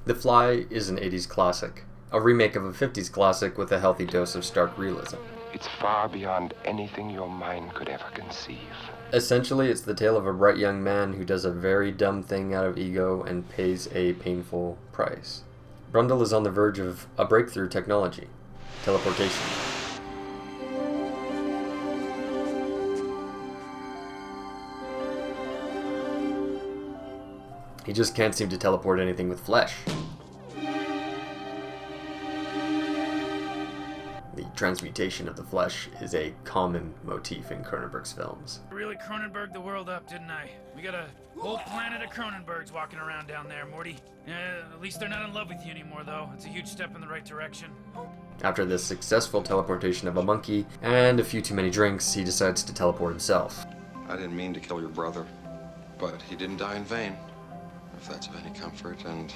The Fly is an 80s classic, a remake of a 50s classic with a healthy dose of stark realism. It's far beyond anything your mind could ever conceive. Essentially, it's the tale of a bright young man who does a very dumb thing out of ego and pays a painful price. Brundle is on the verge of a breakthrough technology: teleportation. He just can't seem to teleport anything with flesh. The transmutation of the flesh is a common motif in Cronenberg's films. I really Cronenberg the world up, didn't I? We got a whole planet of Cronenbergs walking around down there, Morty. At least they're not in love with you anymore, though. It's a huge step in the right direction. After the successful teleportation of a monkey and a few too many drinks, he decides to teleport himself. I didn't mean to kill your brother, but he didn't die in vain, if that's of any comfort. And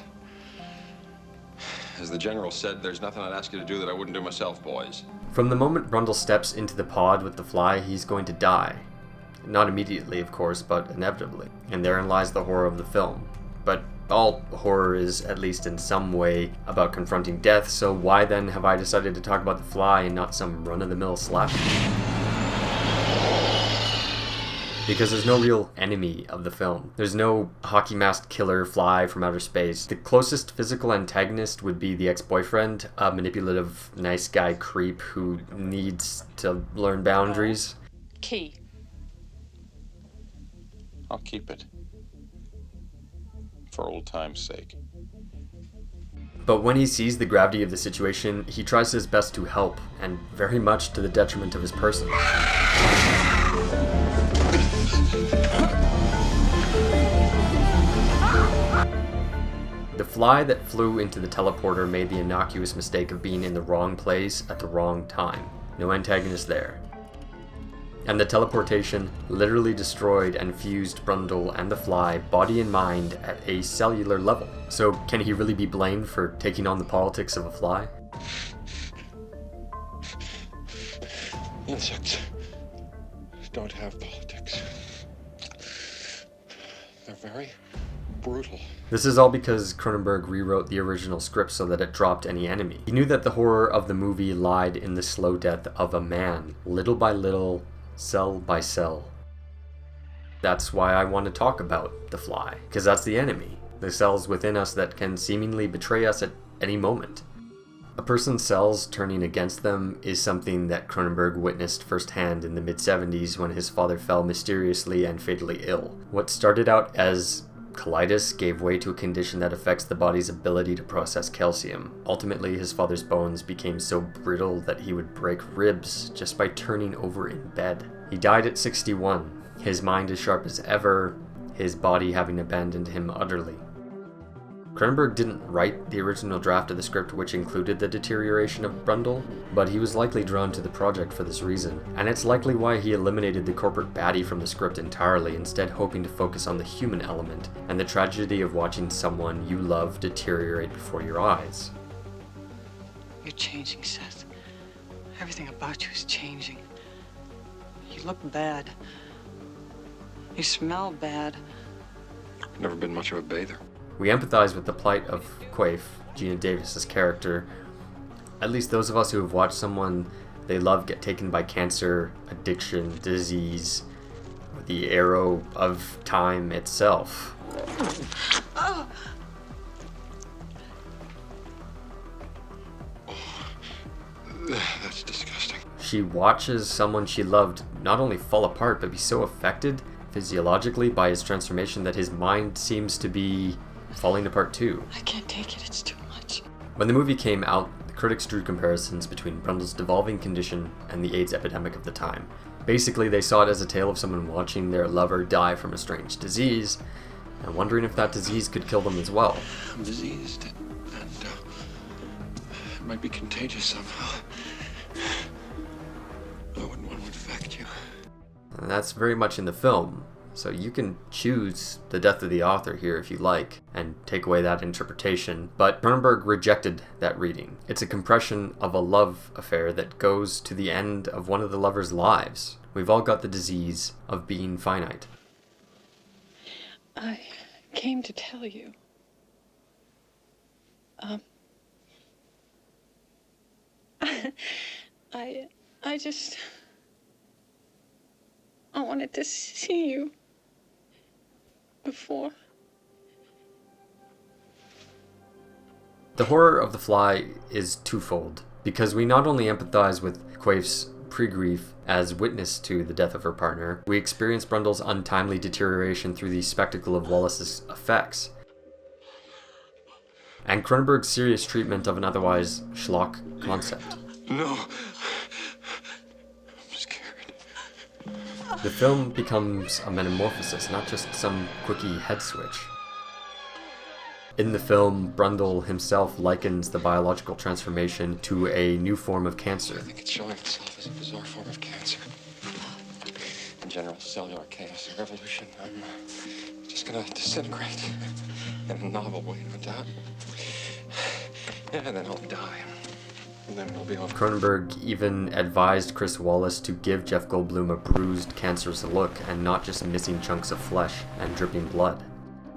as the general said, there's nothing I'd ask you to do that I wouldn't do myself, boys. From the moment Brundle steps into the pod with the Fly, he's going to die. Not immediately, of course, but inevitably. And therein lies the horror of the film. But all horror is, at least in some way, about confronting death, so why then have I decided to talk about the Fly and not some run-of-the-mill slasher? Because there's no real enemy of the film. There's no hockey-masked killer fly from outer space. The closest physical antagonist would be the ex-boyfriend, a manipulative, nice guy creep who needs to learn boundaries. Key. I'll keep it. For old time's sake. But when he sees the gravity of the situation, he tries his best to help, and very much to the detriment of his person. The Fly that flew into the teleporter made the innocuous mistake of being in the wrong place at the wrong time. No antagonist there. And the teleportation literally destroyed and fused Brundle and the Fly, body and mind, at a cellular level. So can he really be blamed for taking on the politics of a fly? Insects don't have politics. They're very brutal. This is all because Cronenberg rewrote the original script so that it dropped any enemy. He knew that the horror of the movie lied in the slow death of a man, little by little, cell by cell. That's why I want to talk about the Fly, because that's the enemy. The cells within us that can seemingly betray us at any moment. A person's cells turning against them is something that Cronenberg witnessed firsthand in the mid-70s when his father fell mysteriously and fatally ill. What started out as colitis gave way to a condition that affects the body's ability to process calcium. Ultimately, his father's bones became so brittle that he would break ribs just by turning over in bed. He died at 61, his mind as sharp as ever, his body having abandoned him utterly. Cronenberg didn't write the original draft of the script which included the deterioration of Brundle, but he was likely drawn to the project for this reason, and it's likely why he eliminated the corporate baddie from the script entirely, instead hoping to focus on the human element and the tragedy of watching someone you love deteriorate before your eyes. You're changing, Seth. Everything about you is changing. You look bad. You smell bad. Never been much of a bather. We empathize with the plight of Quaife, Gina Davis's character. At least those of us who have watched someone they love get taken by cancer, addiction, disease, or the arrow of time itself. Oh. That's disgusting. She watches someone she loved not only fall apart, but be so affected physiologically by his transformation that his mind seems to be falling apart too. I can't take it, it's too much. When the movie came out, the critics drew comparisons between Brundle's devolving condition and the AIDS epidemic of the time. Basically, they saw it as a tale of someone watching their lover die from a strange disease, and wondering if that disease could kill them as well. I'm diseased, and it might be contagious somehow. I wouldn't want to infect you. And that's very much in the film, so you can choose the death of the author here if you like, and take away that interpretation, but Cronenberg rejected that reading. It's a compression of a love affair that goes to the end of one of the lovers' lives. We've all got the disease of being finite. I came to tell you I just... I wanted to see you before. The horror of The Fly is twofold, because we not only empathize with Quaif's pre-grief as witness to the death of her partner, we experience Brundle's untimely deterioration through the spectacle of Wallace's effects, and Cronenberg's serious treatment of an otherwise schlock concept. No. I'm scared. The film becomes a metamorphosis, not just some quickie head switch. In the film, Brundle himself likens the biological transformation to a new form of cancer. I think it's showing itself as a bizarre form of cancer. In general cellular chaos and revolution, I'm just gonna disintegrate in a novel way, no doubt. And then I'll die. And then it'll be over. Cronenberg even advised Chris Wallace to give Jeff Goldblum a bruised, cancerous look and not just missing chunks of flesh and dripping blood.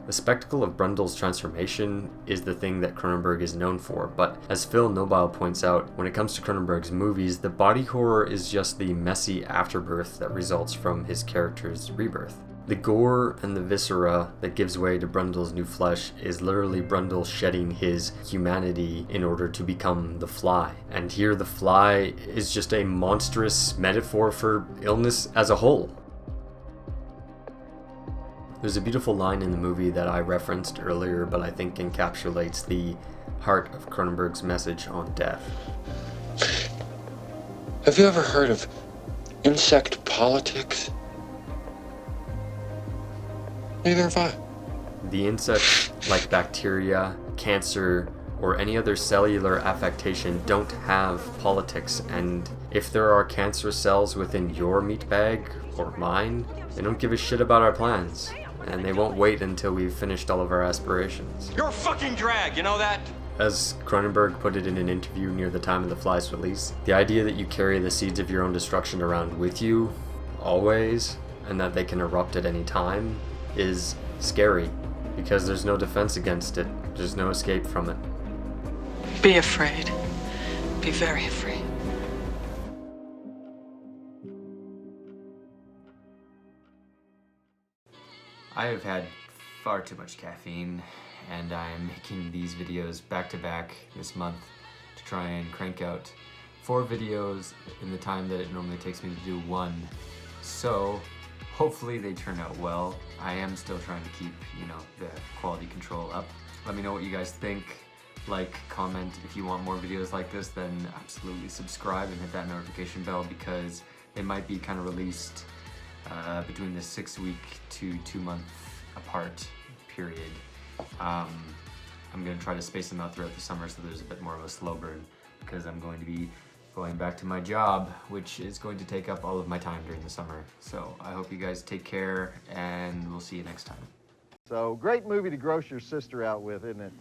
The spectacle of Brundle's transformation is the thing that Cronenberg is known for, but as Phil Nobile points out, when it comes to Cronenberg's movies, the body horror is just the messy afterbirth that results from his character's rebirth. The gore and the viscera that gives way to Brundle's new flesh is literally Brundle shedding his humanity in order to become the Fly. And here the Fly is just a monstrous metaphor for illness as a whole. There's a beautiful line in the movie that I referenced earlier, but I think encapsulates the heart of Cronenberg's message on death. Have you ever heard of insect politics? Neither have I. The insects, like bacteria, cancer, or any other cellular affectation, don't have politics, and if there are cancerous cells within your meat bag, or mine, they don't give a shit about our plans. And they won't wait until we've finished all of our aspirations. You're a fucking drag, you know that? As Cronenberg put it in an interview near the time of The Fly's release, the idea that you carry the seeds of your own destruction around with you, always, and that they can erupt at any time, is scary, because there's no defense against it. There's no escape from it. Be afraid. Be very afraid. I have had far too much caffeine, and I am making these videos back to back this month to try and crank out 4 videos in the time that it normally takes me to do one. So hopefully they turn out well. I am still trying to keep, the quality control up. Let me know what you guys think. Like, comment. If you want more videos like this, then absolutely subscribe and hit that notification bell, because they might be kind of released between the 6-week to 2-month apart period. I'm going to try to space them out throughout the summer so there's a bit more of a slow burn, because I'm going to be going back to my job, which is going to take up all of my time during the summer. So I hope you guys take care, and we'll see you next time. So, great movie to gross your sister out with, isn't it?